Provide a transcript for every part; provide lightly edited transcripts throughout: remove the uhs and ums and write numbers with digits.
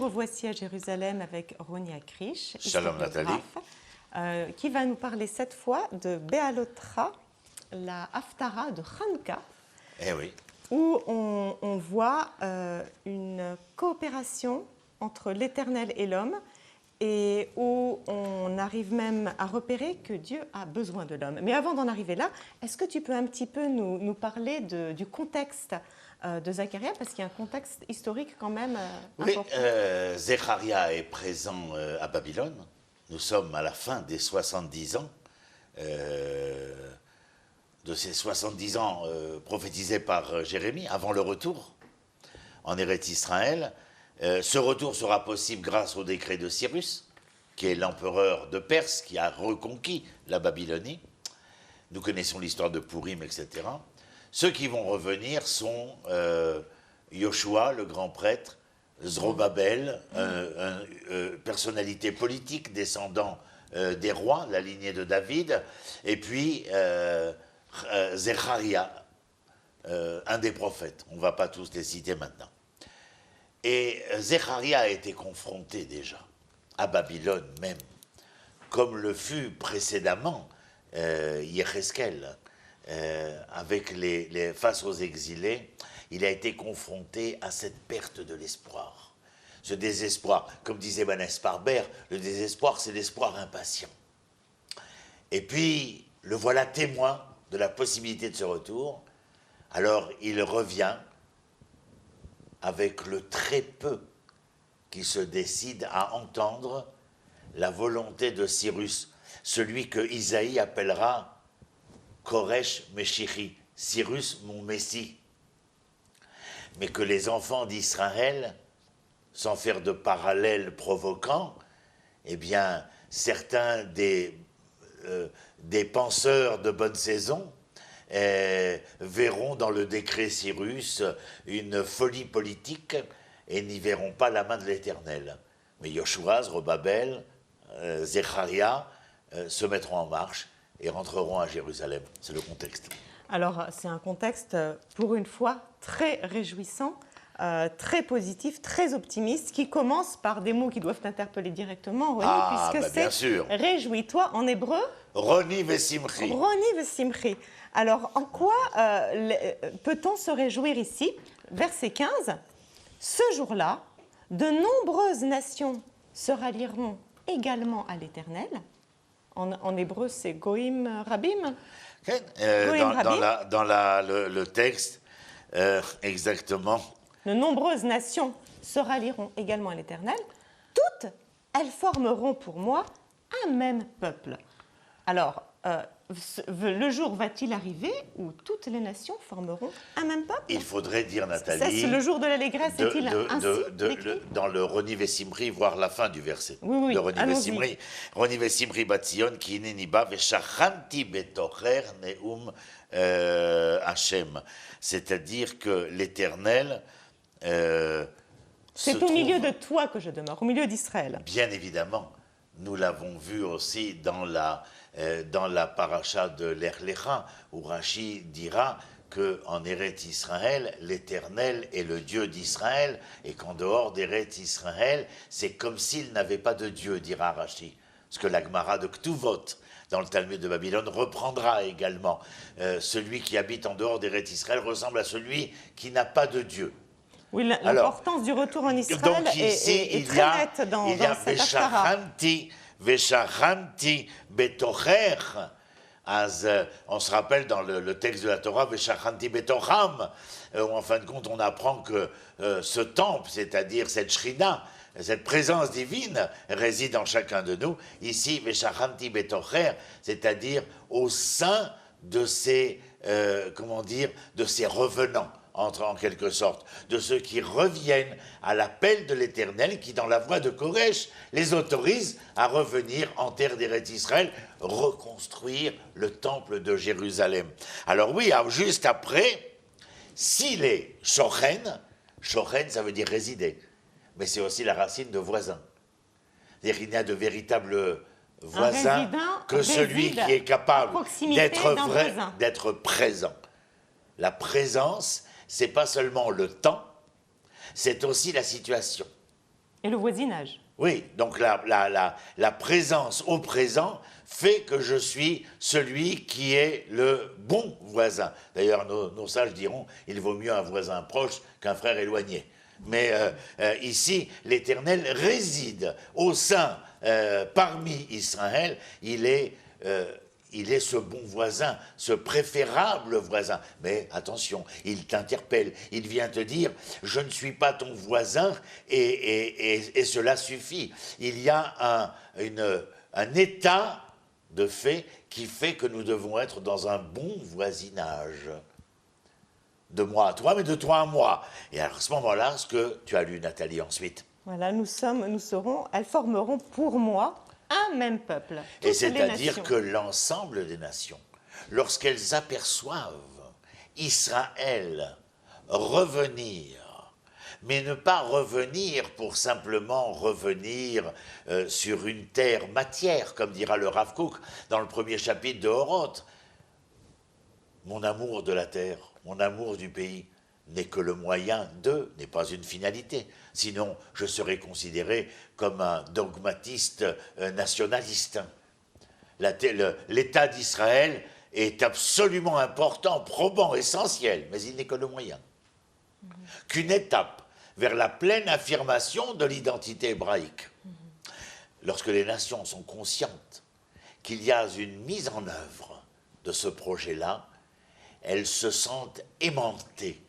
revoici à Jérusalem avec Roni Akrish, Shalom Nathalie, qui va nous parler cette fois de Béalotra, la Haftara de Hanouka, oui. où on voit une coopération entre l'Éternel et l'homme, et où on arrive même à repérer que Dieu a besoin de l'homme. Mais avant d'en arriver là, est-ce que tu peux un petit peu nous parler du contexte de Zacharia, parce qu'il y a un contexte historique quand même important. Oui, Zacharia est présent à Babylone. Nous sommes à la fin des 70 ans, de ces 70 ans prophétisés par Jérémie, avant le retour en Eretz Israël. Ce retour sera possible grâce au décret de Cyrus, qui est l'empereur de Perse, qui a reconquis la Babylonie. Nous connaissons l'histoire de Pourim, etc. Ceux qui vont revenir sont Yoshua, le grand prêtre, Zorobabel, personnalité politique, descendant des rois, la lignée de David, et puis Zecharia, un des prophètes. On ne va pas tous les citer maintenant. Et Zecharia a été confronté déjà, à Babylone même, comme le fut précédemment Yecheskel, avec face aux exilés. Il a été confronté à cette perte de l'espoir. Ce désespoir, comme disait Vanessa Barber, le désespoir, c'est l'espoir impatient. Et puis, le voilà témoin de la possibilité de ce retour. Alors, il revient avec le très peu qui se décide à entendre la volonté de Cyrus, celui que Isaïe appellera Koresh Meshichi, Cyrus mon Messie. Mais que les enfants d'Israël, sans faire de parallèles provoquants, eh bien, certains des penseurs de bonne saison verront dans le décret Cyrus une folie politique et n'y verront pas la main de l'Éternel. Mais Yoshua, Zorobabel, Zecharia se mettront en marche et rentreront à Jérusalem. C'est le contexte. Alors, c'est un contexte, pour une fois, très réjouissant, très positif, très optimiste, qui commence par des mots qui doivent t'interpeller directement, Roni, puisque c'est « réjouis-toi » en hébreu. Roni vesimchi. Roni vesimchi. Alors, en quoi peut-on se réjouir ici? Verset 15. Ce jour-là, de nombreuses nations se rallieront également à l'Éternel. En hébreu, c'est Goïm Rabim. Dans le texte, exactement. De nombreuses nations se rallieront également à l'Éternel. Toutes, elles formeront pour moi un même peuple. Alors, le jour va-t-il arriver où toutes les nations formeront un même peuple? Il faudrait dire, Nathalie... Le jour de l'allégresse est-il ainsi dans le Roni Vesimri, voir la fin du verset. Oui, de Roni Vesimri. Roni Vesimri Batzion, ki neniba veshachanti betocher neum Hachem. C'est-à-dire que l'Éternel... c'est au milieu de toi que je demeure, au milieu d'Israël. Bien évidemment. Nous l'avons vu aussi dans la paracha de l'Ech Lecha, où Rashi dira qu'en Eretz Israël, l'Éternel est le Dieu d'Israël, et qu'en dehors d'Eretz Israël, c'est comme s'il n'avait pas de Dieu, dira Rashi. Ce que la Gemara de Ktuvot, dans le Talmud de Babylone, reprendra également. Celui qui habite en dehors d'Eretz Israël ressemble à celui qui n'a pas de Dieu. Oui, l'importance du retour en Israël donc ici, est très nette dans cette haftara. Veshachanti betocher. On se rappelle dans le texte de la Torah, Veshachanti betocham, où en fin de compte on apprend que ce temple, c'est-à-dire cette shrina, cette présence divine réside en chacun de nous. Ici, Veshachanti betocher, c'est-à-dire au sein de ces, de ces revenants. En quelque sorte, de ceux qui reviennent à l'appel de l'Éternel, qui, dans la voie de Koresh, les autorise à revenir en terre d'Eretz Israël, reconstruire le temple de Jérusalem. Alors oui, juste après, s'il est shochen, shochen ça veut dire résider, mais c'est aussi la racine de voisin. C'est-à-dire qu'il n'y a de véritables voisins que celui qui est capable d'être présent. La présence, c'est pas seulement le temps, c'est aussi la situation. Et le voisinage. Oui, donc la présence au présent fait que je suis celui qui est le bon voisin. D'ailleurs, nos sages diront, il vaut mieux un voisin proche qu'un frère éloigné. Mais ici, l'Éternel réside au sein, parmi Israël, il est ce bon voisin, ce préférable voisin. Mais attention, il t'interpelle, il vient te dire, je ne suis pas ton voisin et cela suffit. Il y a un état de fait qui fait que nous devons être dans un bon voisinage. De moi à toi, mais de toi à moi. Et à ce moment-là, ce que tu as lu, Nathalie, ensuite. Voilà, elles formeront pour moi un même peuple. Et c'est-à-dire que l'ensemble des nations, lorsqu'elles aperçoivent Israël revenir, mais ne pas revenir pour simplement revenir sur une terre matière, comme dira le Rav Kook dans le premier chapitre de Horoth. Mon amour de la terre, mon amour du pays n'est que le moyen de, n'est pas une finalité. Sinon, je serais considéré comme un dogmatiste nationaliste. L'État d'Israël est absolument important, probant, essentiel, mais il n'est que le moyen. Qu'une étape vers la pleine affirmation de l'identité hébraïque. Lorsque les nations sont conscientes qu'il y a une mise en œuvre de ce projet-là, elles se sentent aimantées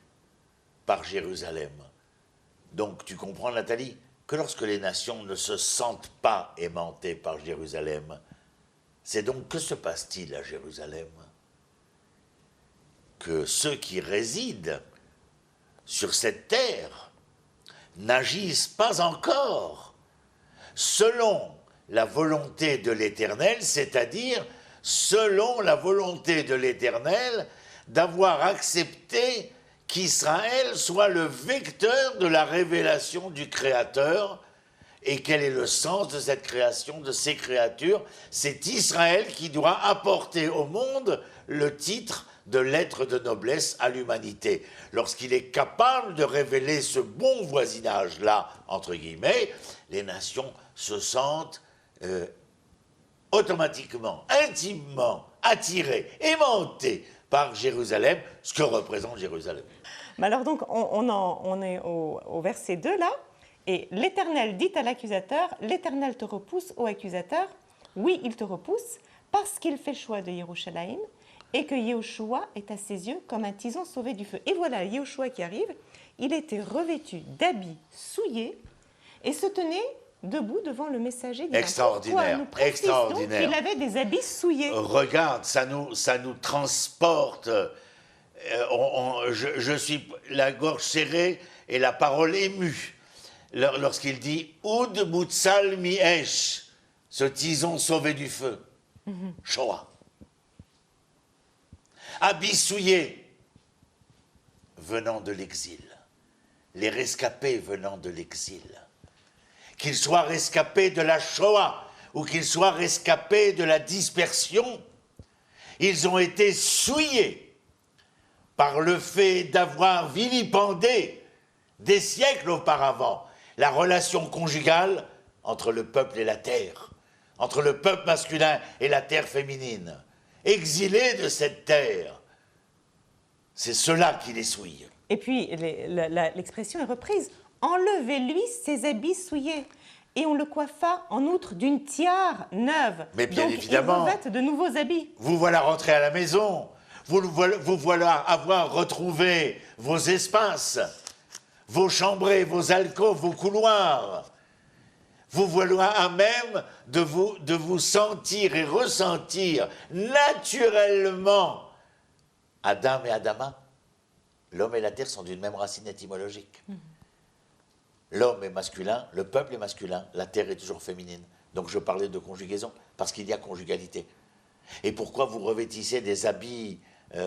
par Jérusalem. Donc tu comprends, Nathalie, que lorsque les nations ne se sentent pas aimantées par Jérusalem, c'est donc que se passe-t-il à Jérusalem? Que ceux qui résident sur cette terre n'agissent pas encore selon la volonté de l'Éternel, c'est-à-dire selon la volonté de l'Éternel d'avoir accepté qu'Israël soit le vecteur de la révélation du Créateur. Et quel est le sens de cette création, de ces créatures? C'est Israël qui doit apporter au monde le titre de l'être de noblesse à l'humanité. Lorsqu'il est capable de révéler ce bon voisinage-là, entre guillemets, les nations se sentent automatiquement, intimement attirées, aimantées par Jérusalem, ce que représente Jérusalem. Mais alors donc, on est au verset 2 là, et l'Éternel dit à l'accusateur, l'Éternel te repousse, ô accusateur, oui, il te repousse, parce qu'il fait choix de Yerushalayim, et que Yehoshua est à ses yeux comme un tison sauvé du feu. Et voilà, Yehoshua qui arrive, il était revêtu d'habits souillés, et se tenait debout devant le messager. Extraordinaire, extraordinaire. Il avait des habits souillés. Regarde, ça nous transporte. Je suis la gorge serrée et la parole émue lorsqu'il dit « Oud Moutsal Miesh », ce tison sauvé du feu. Shoah. Habits souillés venant de l'exil. Les rescapés venant de l'exil. Qu'ils soient rescapés de la Shoah ou qu'ils soient rescapés de la dispersion, ils ont été souillés par le fait d'avoir vilipendé des siècles auparavant la relation conjugale entre le peuple et la terre, entre le peuple masculin et la terre féminine. Exilés de cette terre, c'est cela qui les souille. Et puis l'expression est reprise. Enlevez-lui ses habits souillés. Et on le coiffa en outre d'une tiare neuve. Mais bien donc, évidemment. il revêt de nouveaux habits. Vous voilà rentré à la maison. Vous voilà avoir retrouvé vos espaces, vos chambrées, vos alcôves, vos couloirs. Vous voilà à même de vous sentir et ressentir naturellement. Adam et Adama, l'homme et la terre sont d'une même racine étymologique. L'homme est masculin, le peuple est masculin, la terre est toujours féminine. Donc je parlais de conjugaison, parce qu'il y a conjugalité. Et pourquoi vous revêtissez des habits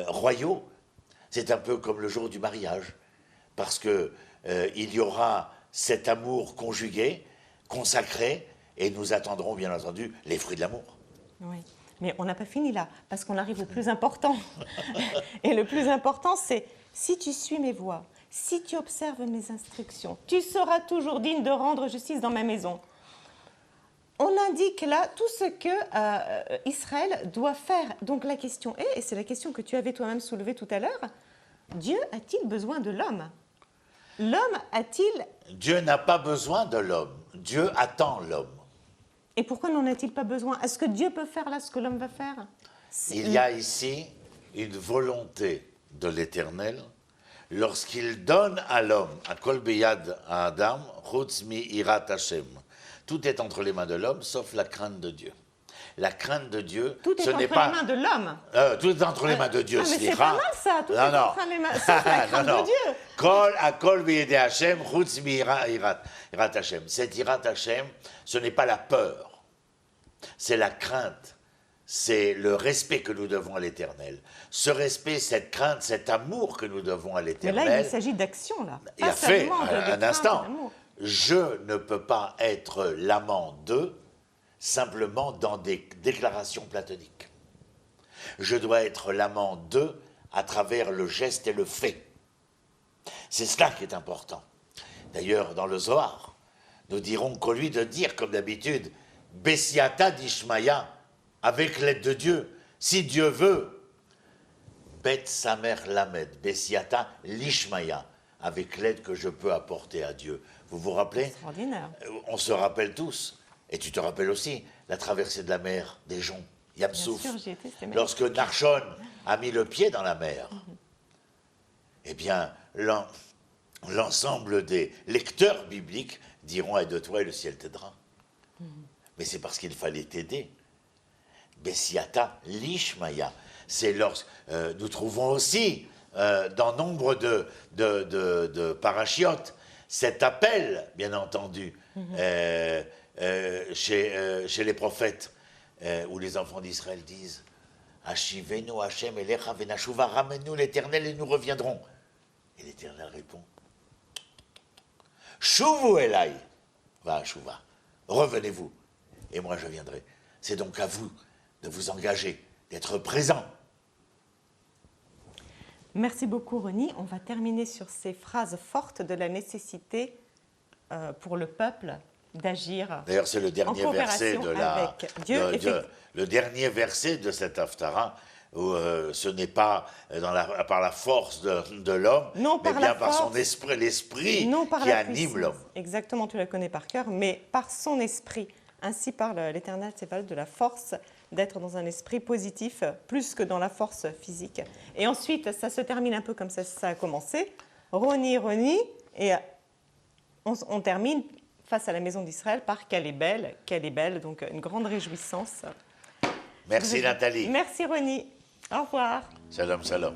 royaux? C'est un peu comme le jour du mariage, parce que il y aura cet amour conjugué, consacré, et nous attendrons bien entendu les fruits de l'amour. Oui, mais on n'a pas fini là, parce qu'on arrive au plus important. Et le plus important, c'est si tu suis mes voies, si tu observes mes instructions, tu seras toujours digne de rendre justice dans ma maison. On indique là tout ce que Israël doit faire. Donc la question est, et c'est la question que tu avais toi-même soulevée tout à l'heure, Dieu a-t-il besoin de l'homme? L'homme a-t-il... Dieu n'a pas besoin de l'homme. Dieu attend l'homme. Et pourquoi n'en a-t-il pas besoin? Est-ce que Dieu peut faire là ce que l'homme va faire? Il y a ici une volonté de l'Éternel lorsqu'il donne à l'homme, à Kol Beyad à Adam, Chutz mi Irat Hashem. Tout est entre les mains de l'homme, sauf la crainte de Dieu. La crainte de Dieu, tout est ce n'est entre pas... les mains de l'homme. Tout est entre les mains de Dieu. Ah, mais c'est pas mal ça, tout est entre les mains, sauf la crainte de Dieu. Kol Beyad Hashem, Chutz mi Irat Hashem. Cette Irat Hashem, ce n'est pas la peur, c'est la crainte. C'est le respect que nous devons à l'Éternel. Ce respect, cette crainte, cet amour que nous devons à l'Éternel. Mais là, il s'agit d'action, là. Il a fait, un instant, je ne peux pas être l'amant d'eux simplement dans des déclarations platoniques. Je dois être l'amant d'eux à travers le geste et le fait. C'est cela qui est important. D'ailleurs, dans le Zohar, nous dirons qu'au lieu de dire, comme d'habitude, Bessiata d'Ishmaïa, avec l'aide de Dieu, si Dieu veut, Bet Samer Lamed, Bessiata l'Ishmaïa, avec l'aide que je peux apporter à Dieu. Vous vous rappelez? Extraordinaire. On se rappelle tous, et tu te rappelles aussi, la traversée de la mer des joncs, Yam Souf. Bien sûr, j'y étais, c'était Lorsque Narshon a mis le pied dans la mer, eh bien, l'ensemble des lecteurs bibliques diront « Aide de toi et le ciel t'aidera ». Mais c'est parce qu'il fallait t'aider. Bessiata l'Ishmaïa. C'est lorsque nous trouvons aussi dans nombre de parachiotes cet appel, bien entendu, chez les prophètes, où les enfants d'Israël disent Hashivenu Hashem elecha venashuva, ramène-nous l'Éternel et nous reviendrons. Et l'Éternel répond Shuvu elai va Hashuva, revenez-vous et moi je viendrai. C'est donc à vous de vous engager, d'être présent. Merci beaucoup, Rony. On va terminer sur ces phrases fortes de la nécessité pour le peuple d'agir. D'ailleurs, c'est le dernier verset de avec Dieu. Le dernier verset de cet Haftara, où ce n'est pas par la force de l'homme, mais bien par son esprit, l'esprit qui anime l'homme. Exactement, tu la connais par cœur, mais par son esprit. Ainsi parle l'Éternel Tsevaot de la force d'être dans un esprit positif, plus que dans la force physique. Et ensuite, ça se termine un peu comme ça a commencé. Roni, et on termine face à la maison d'Israël par qu'elle est belle, donc une grande réjouissance. Merci Nathalie. Merci Roni. Au revoir. Shalom, shalom.